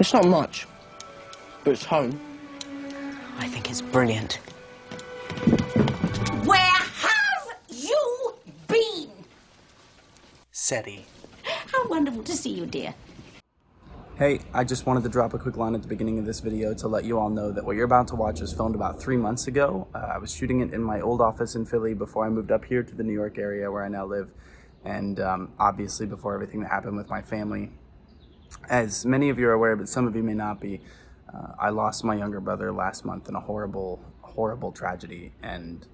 It's not much, but it's home. I think it's brilliant. Where have you been? SETI. How wonderful to see you, dear. Hey, I just wanted to drop a quick line at the beginning of this video to let you all know that what you're about to watch was filmed about 3 months ago. I was shooting it in my old office in Philly before I moved up here to the New York area where I now live, and obviously before everything that happened with my family. As many of you are aware, but some of you may not be, I lost my younger brother last month in a horrible, horrible tragedy, and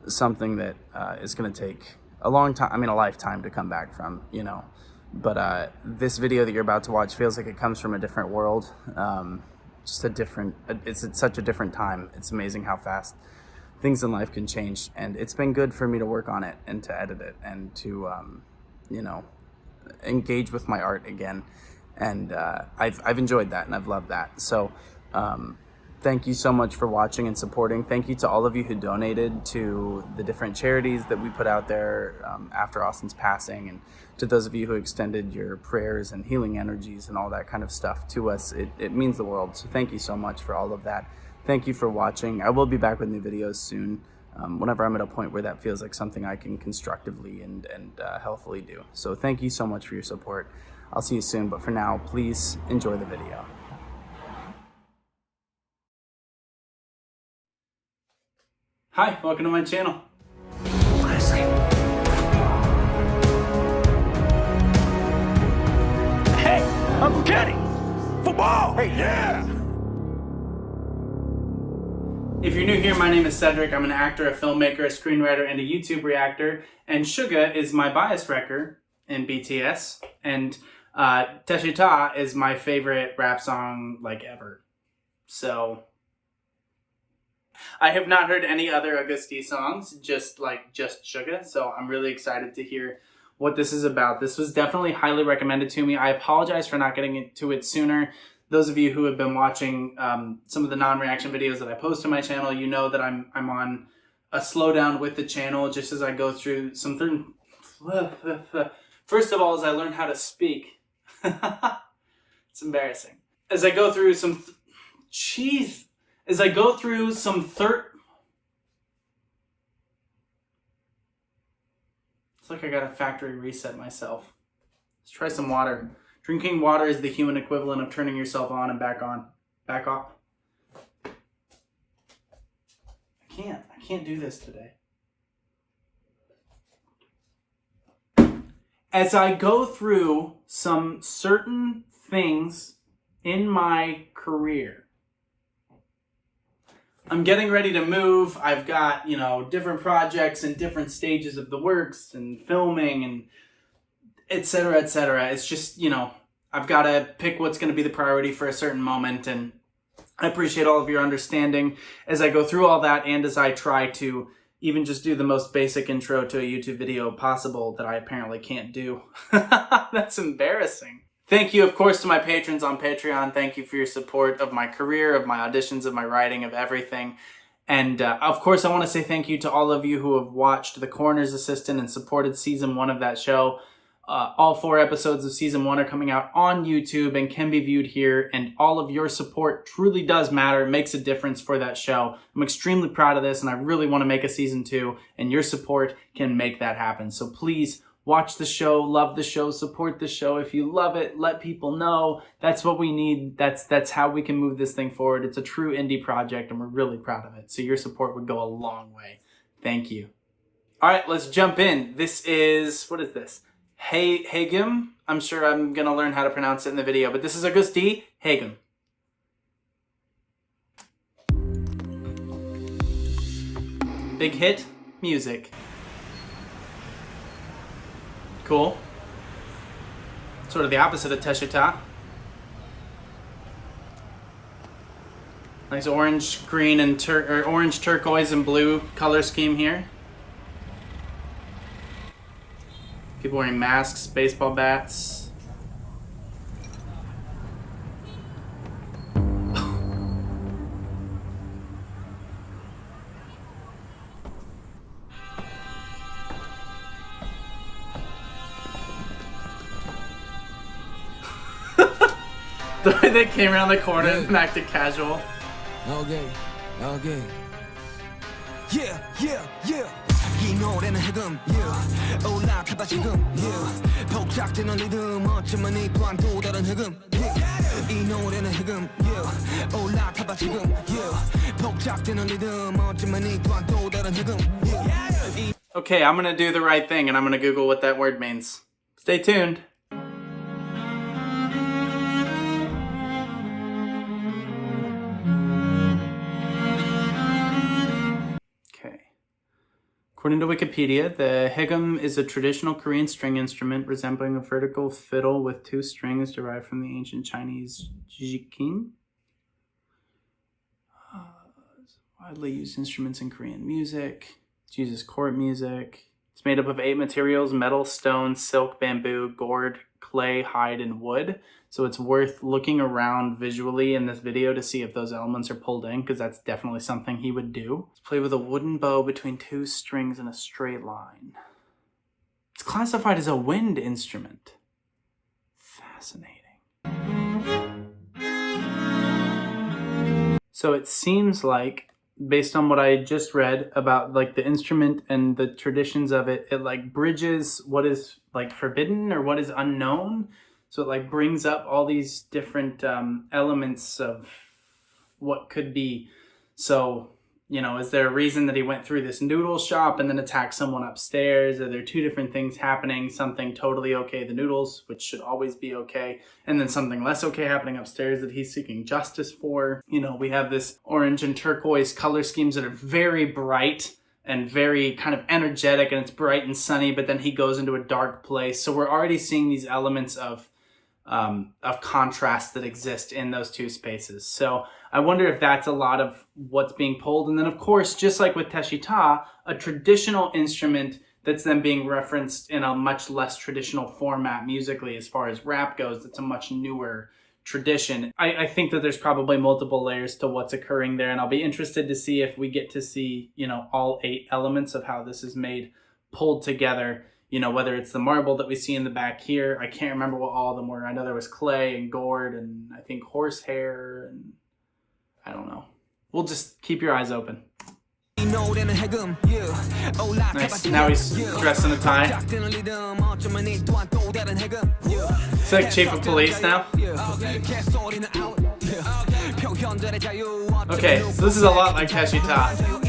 something that is going to take a long time, I mean a lifetime to come back from, you know. But this video that you're about to watch feels like it comes from a different world. Just a different, it's such a different time. It's amazing how fast things in life can change, and it's been good for me to work on it and to edit it and to, you know, engage with my art again. And I've enjoyed that and I've loved that. So thank you so much for watching and supporting. Thank you to all of you who donated to the different charities that we put out there after Austin's passing, and to those of you who extended your prayers and healing energies and all that kind of stuff to us. It means the world. So thank you so much for all of that. Thank you for watching. I will be back with new videos soon, whenever I'm at a point where that feels like something I can constructively and healthfully do. So thank you so much for your support. I'll see you soon, but for now, please enjoy the video. Hi, welcome to my channel. Hey, Uncle Kenny! Football! Hey, yeah! If you're new here, my name is Cedric. I'm an actor, a filmmaker, a screenwriter, and a YouTube reactor. And Suga is my bias wrecker in BTS. And Daechwita is my favorite rap song, like, ever. So I have not heard any other Agust D songs, just Suga. So I'm really excited to hear what this is about. This was definitely highly recommended to me. I apologize for not getting to it sooner. Those of you who have been watching some of the non-reaction videos that I post to my channel, you know that I'm on a slowdown with the channel just as I go through some First of all, as I learn how to speak. It's embarrassing. As I go through some It's like I gotta factory reset myself. Let's try some water. Drinking water is the human equivalent of turning yourself on and back on. Back off. I can't do this today. As I go through some certain things in my career, I'm getting ready to move. I've got, you know, different projects and different stages of the works and filming and et cetera, et cetera. It's just, you know, I've got to pick what's going to be the priority for a certain moment. And I appreciate all of your understanding as I go through all that, and as I try to even just do the most basic intro to a YouTube video possible that I apparently can't do. That's embarrassing. Thank you, of course, to my patrons on Patreon. Thank you for your support of my career, of my auditions, of my writing, of everything. And of course, I want to say thank you to all of you who have watched The Coroner's Assistant and supported Season 1 of that show. All 4 episodes of Season 1 are coming out on YouTube and can be viewed here, and all of your support truly does matter. It makes a difference for that show. I'm extremely proud of this, and I really want to make a Season 2, and your support can make that happen. So please watch the show, love the show, support the show. If you love it, let people know. That's what we need. That's how we can move this thing forward. It's a true indie project, and we're really proud of it. So your support would go a long way. Thank you. All right, let's jump in. This is, what is this? HAEGEUM. I'm sure I'm going to learn how to pronounce it in the video, but this is Agust D, HAEGEUM. Big hit, music. Cool. Sort of the opposite of Daechwita. Nice orange, green, and orange, turquoise, and blue color scheme here. People wearing masks, baseball bats. The way they came around the corner and acted casual. Okay. Yeah. 이 노래는 해금, yeah. 올라타봐 지금, yeah. 복잡되는 리듬, 어쩌면 이 또한 또 다른 해금, yeah. 이 노래는 해금, yeah. 올라타봐 지금, yeah. 복잡되는 리듬, 어쩌면 이 또한 또 다른 해금, yeah. Okay, I'm gonna do the right thing and I'm gonna Google what that word means. Stay tuned. According to Wikipedia, the HAEGEUM is a traditional Korean string instrument resembling a vertical fiddle with two strings derived from the ancient Chinese jikin. Widely used instruments in Korean music. It uses court music. It's made up of 8 materials: metal, stone, silk, bamboo, gourd, clay, hide, and wood. So it's worth looking around visually in this video to see if those elements are pulled in, because that's definitely something he would do. It's played with a wooden bow between 2 strings in a straight line. It's classified as a wind instrument. Fascinating. So it seems like, based on what I just read about like the instrument and the traditions of it, it like bridges what is like forbidden or what is unknown. So it like brings up all these different elements of what could be. So, you know, is there a reason that he went through this noodle shop and then attacked someone upstairs? Are there 2 different things happening? Something totally okay, the noodles, which should always be okay, and then something less okay happening upstairs that he's seeking justice for. You know, we have this orange and turquoise color schemes that are very bright and very kind of energetic, and it's bright and sunny, but then he goes into a dark place. So we're already seeing these elements of contrast that exist in those 2 spaces. So I wonder if that's a lot of what's being pulled. And then of course, just like with Daechwita, a traditional instrument that's then being referenced in a much less traditional format musically as far as rap goes. It's a much newer tradition. I think that there's probably multiple layers to what's occurring there, and I'll be interested to see if we get to see, you know, all 8 elements of how this is made pulled together. You know, whether it's the marble that we see in the back here. I can't remember what all of them were. I know there was clay and gourd and I think horsehair and I don't know. We'll just keep your eyes open. Nice. Now he's dressed in a tie. It's like chief of police now. Okay, so this is a lot like Daechwita.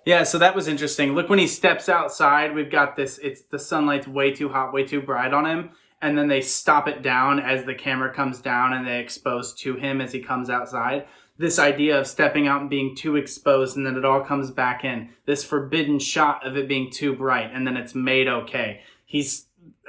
Yeah, so that was interesting. Look, when he steps outside, we've got this, it's the sunlight's way too hot, way too bright on him. And then they stop it down as the camera comes down and they expose to him as he comes outside. This idea of stepping out and being too exposed and then it all comes back in. This forbidden shot of it being too bright and then it's made okay.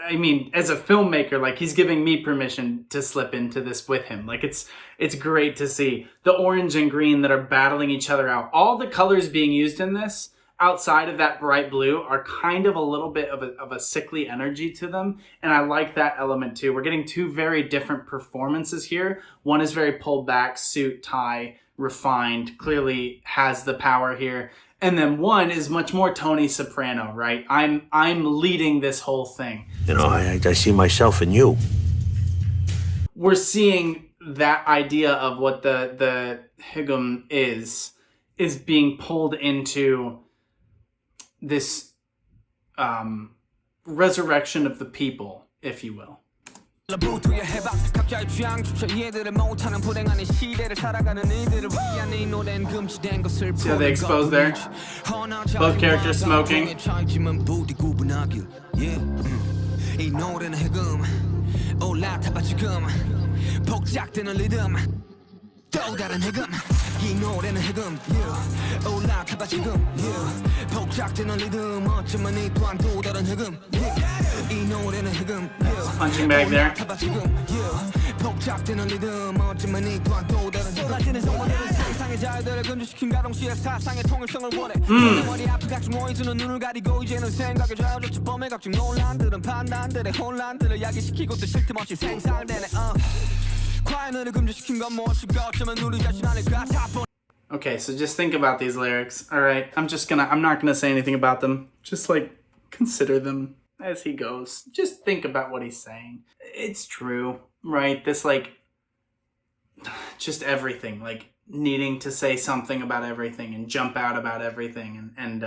I mean, as a filmmaker, like he's giving me permission to slip into this with him. Like it's great to see the orange and green that are battling each other out. All the colors being used in this outside of that bright blue are kind of a little bit of a sickly energy to them. And I like that element too. We're getting 2 very different performances here. One is very pulled back, suit, tie, refined, clearly has the power here. And then one is much more Tony Soprano, right? I'm leading this whole thing. You know, I see myself in you. We're seeing that idea of what the HAEGEUM is being pulled into this resurrection of the people, if you will. See how they expose there? Both characters smoking. 또 다른 해금 이 노래는 해금 올라타봐 지금 복잡되는 리듬 어쩌면 이 또한 또 다른 해금 이 노래는 해금 punching bag there 복잡되는 리듬 어쩌면 이 또한 또 다른 쏟아지는 정보들은 세상의 자유들을 금지시킨 가동시에 사상의 통일성을 원해 내 머리 앞에 각종 오해주는 눈을 가리고 이제는 생각에 좌우조차 범의 각종 논란들은 판단들의 혼란들을 야기시키고 또 쉴 틈 없이 생산되네 과연을 금지시킨 건 무엇일까 어쩌면 우리 자신 아닐까 Okay, so just think about these lyrics. All right, I'm not gonna say anything about them. Just like consider them as he goes. Just think about what he's saying. It's true, right? This like just everything, like needing to say something about everything and jump out about everything and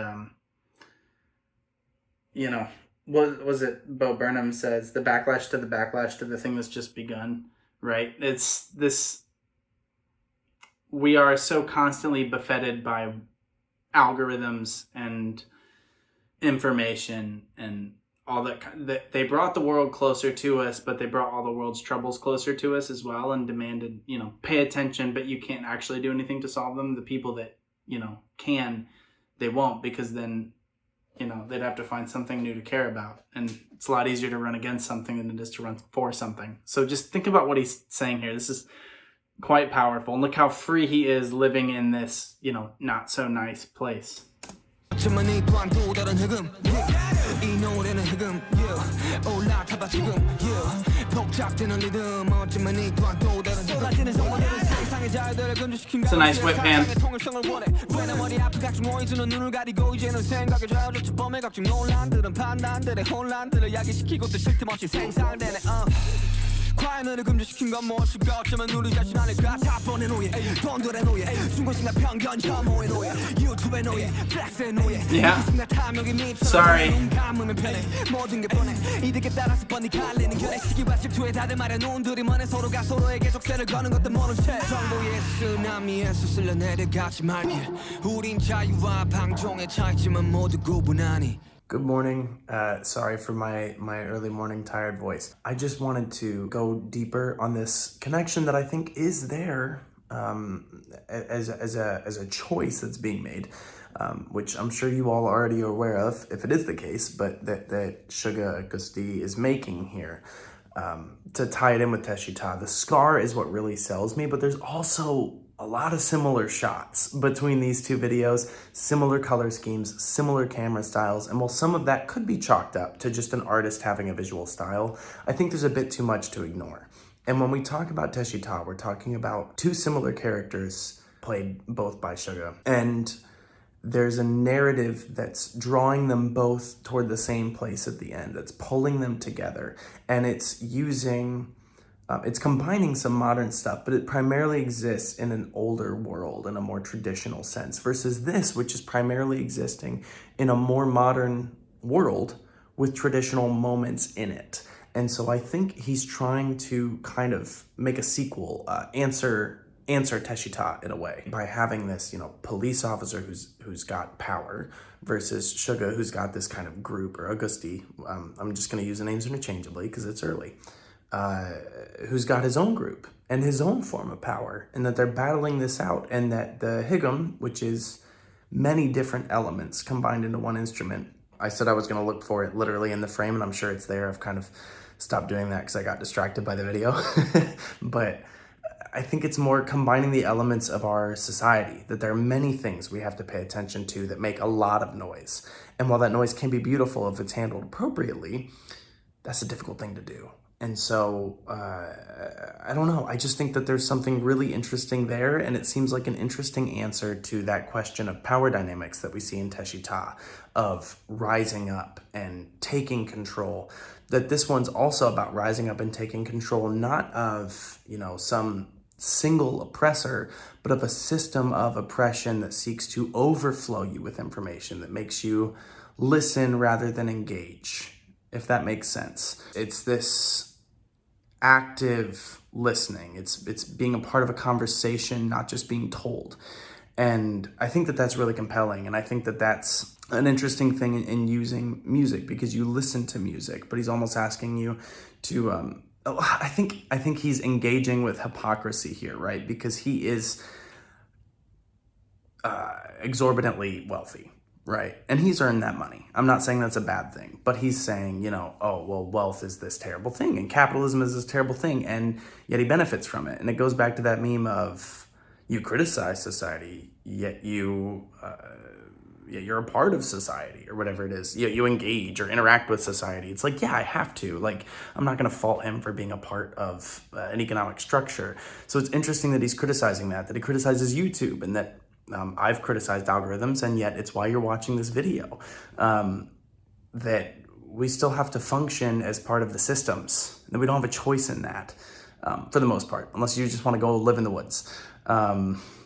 you know, what was it Bo Burnham says, the backlash to the thing that's just begun, right? It's this. We are so constantly buffeted by algorithms and information and all that. They brought the world closer to us, but they brought all the world's troubles closer to us as well and demanded, you know, pay attention, but you can't actually do anything to solve them. The people that, you know, can, they won't, because then, you know, they'd have to find something new to care about. And it's a lot easier to run against something than it is to run for something. So just think about what he's saying here. This is quite powerful, and look how free he is living in this, you know, not so nice place. It's a nice whip pan. 과연을 금지시킨 건 무엇일까 어쩌면 우리 자신 아닐까 자본의 노예 돈들의 노예 중고식나 편견 혐오의 노예 유튜브의 노예 플렉스의 노예 Sorry. 모든 게 뻔해 이득에 따라서 뻔히 갈리는 결의 시기와 질투에 다들 마련놓은 둘이 먼에 서로가 서로에게 족쇄를 거는 것도 모른 채 정보의 쓰나미에서 쓸려 내려가지 말게 우린 자유와 방종의 차이지만 모두 구분하니. Good morning. Sorry for my early morning tired voice. I just wanted to go deeper on this connection that I think is there as a choice that's being made, which I'm sure you all already are aware of, if it is the case, but that Agust D is making here. To tie it in with Daechwita, the scar is what really sells me, but there's also a lot of similar shots between these two videos, similar color schemes, similar camera styles, and while some of that could be chalked up to just an artist having a visual style, I think there's a bit too much to ignore. And when we talk about Daechwita, we're talking about two similar characters played both by Suga, and there's a narrative that's drawing them both toward the same place at the end, that's pulling them together, and it's using it's combining some modern stuff, but it primarily exists in an older world in a more traditional sense versus this, which is primarily existing in a more modern world with traditional moments in it. And so I think he's trying to kind of make a sequel, answer Daechwita in a way by having this, you know, police officer who's got power versus Suga who's got this kind of group, or Agust D. I'm just going to use the names interchangeably because it's early. Who's got his own group and his own form of power, and that they're battling this out, and that the HAEGEUM, which is many different elements combined into one instrument. I said I was going to look for it literally in the frame, and I'm sure it's there. I've kind of stopped doing that because I got distracted by the video. But I think it's more combining the elements of our society, that there are many things we have to pay attention to that make a lot of noise. And while that noise can be beautiful if it's handled appropriately, that's a difficult thing to do. And so, I don't know, I just think that there's something really interesting there, and it seems like an interesting answer to that question of power dynamics that we see in Daechwita, of rising up and taking control, that this one's also about rising up and taking control, not of, you know, some single oppressor, but of a system of oppression that seeks to overflow you with information, that makes you listen rather than engage, if that makes sense. It's this active listening. It's being a part of a conversation, not just being told. And I think that that's really compelling. And I think that that's an interesting thing in using music, because you listen to music, but he's almost asking you to, I think he's engaging with hypocrisy here, right? Because he is exorbitantly wealthy, right? And he's earned that money. I'm not saying that's a bad thing, but he's saying, you know, oh, well, wealth is this terrible thing and capitalism is this terrible thing, and yet he benefits from it. And it goes back to that meme of you criticize society, yet you're a part of society or whatever it is. You engage or interact with society. It's like, yeah, I have to. Like, I'm not going to fault him for being a part of an economic structure. So it's interesting that he's criticizing that he criticizes YouTube, and that I've criticized algorithms, and yet it's why you're watching this video. That we still have to function as part of the systems, that we don't have a choice in that, for the most part, unless you just want to go live in the woods,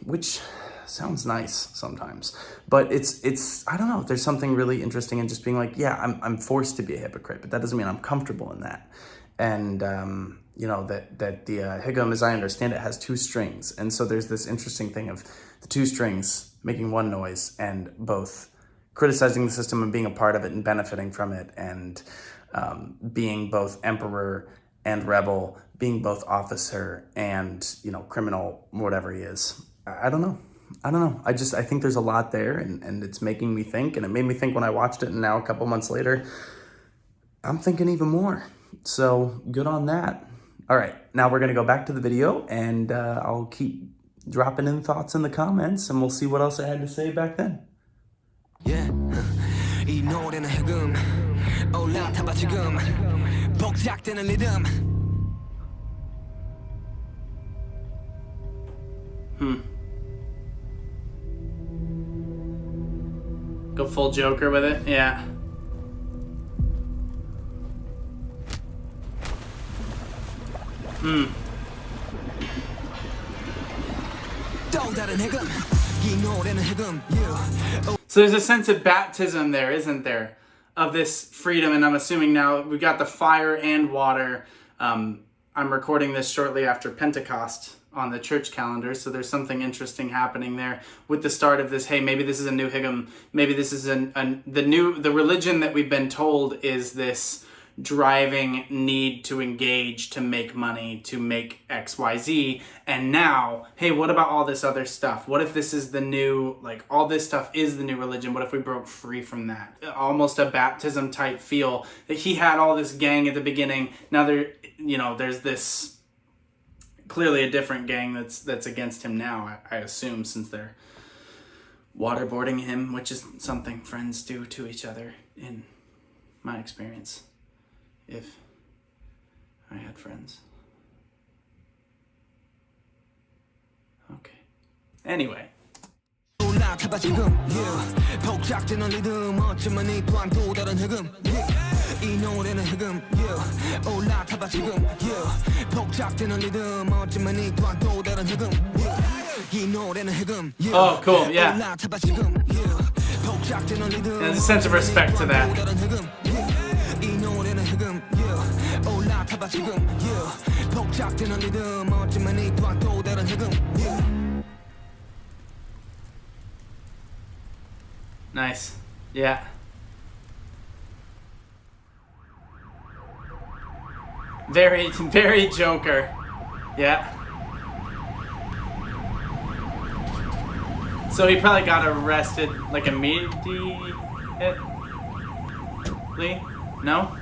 which sounds nice sometimes, but it's I don't know, there's something really interesting in just being like, yeah, I'm forced to be a hypocrite, but that doesn't mean I'm comfortable in that. And you know, that the HAEGEUM, as I understand it, has 2 strings, and so there's this interesting thing of the 2 strings making one noise, and both criticizing the system and being a part of it and benefiting from it, and being both emperor and rebel, being both officer and, you know, criminal, whatever he is. I don't know. I think there's a lot there, and it's making me think, and it made me think when I watched it, and now a couple months later, I'm thinking even more. So good on that. All right, now we're gonna go back to the video, and I'll keep dropping in thoughts in the comments, and we'll see what else I had to say back then. Yeah, 이 노래는 해금 올라타봐 지금 복작되는 리듬. Go full Joker with it, yeah. So there's a sense of baptism there, isn't there? Of this freedom, and I'm assuming now we've got the fire and water. I'm recording this shortly after Pentecost on the church calendar, so there's something interesting happening there with the start of this. Hey, maybe this is a new HAEGEUM. Maybe this is the religion that we've been told is this driving need to engage, to make money, to make XYZ. And now, hey, what about all this other stuff? What if this is the new, like, all this stuff is the new religion? What if we broke free from that? Almost a baptism type feel that he had all this gang at the beginning. Now there's this clearly a different gang that's against him now, I assume, since they're waterboarding him, which is something friends do to each other in my experience. If I had friends. Okay. Anyway. 올라타봐 지금 복작되는 리듬 어쩌면 이 또한 또 다른 해금 이 노래는 해금 올라타봐 지금 복작되는 리듬 어쩌면 이 또한 또 다른 해금 이 노래는 해금 Oh, cool, yeah. 올라타봐 지금 복작되는 리듬 There's a sense of respect to that. 이 노래는 해금 올라타봐 지금 복작되는 리듬 어쩌면 이 또한 또 다른 해금 Nice. Yeah. Very, very Joker. Yeah. So he probably got arrested like immediately? No?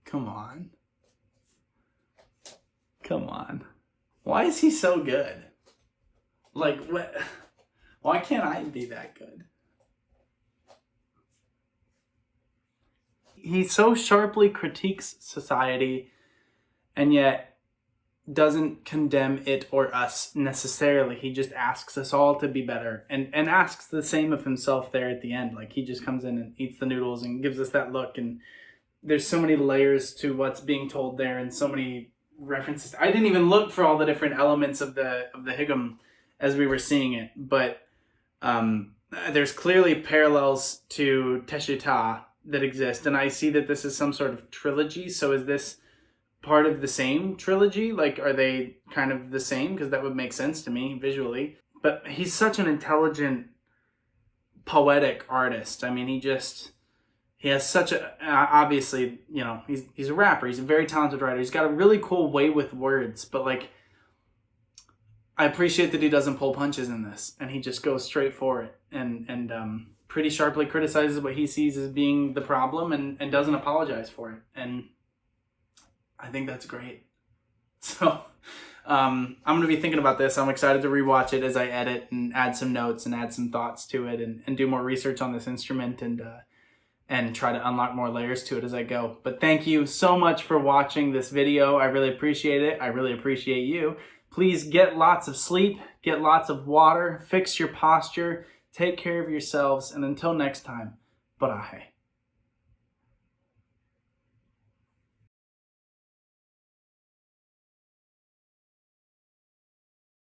Come on. Come on. Why is he so good? Like, what? Why can't I be that good? He so sharply critiques society and yet doesn't condemn it or us necessarily. He just asks us all to be better and asks the same of himself there at the end. Like, he just comes in and eats the noodles and gives us that look, and there's so many layers to what's being told there and so many references. I didn't even look for all the different elements of the HAEGEUM as we were seeing it, but there's clearly parallels to Daechwita that exist, and I see that this is some sort of trilogy. So is this part of the same trilogy? Like, are they kind of the same? Because that would make sense to me visually. But he's such an intelligent, poetic artist. I mean, he has such a, obviously, you know, he's a rapper. He's a very talented writer. He's got a really cool way with words. But, like, I appreciate that he doesn't pull punches in this. And he just goes straight for it. And pretty sharply criticizes what he sees as being the problem and doesn't apologize for it. And I think that's great. So I'm going to be thinking about this. I'm excited to rewatch it as I edit and add some notes and add some thoughts to it and do more research on this instrument and try to unlock more layers to it as I go. But thank you so much for watching this video. I really appreciate it. I really appreciate you. Please get lots of sleep, get lots of water, fix your posture, take care of yourselves, and until next time, barahe.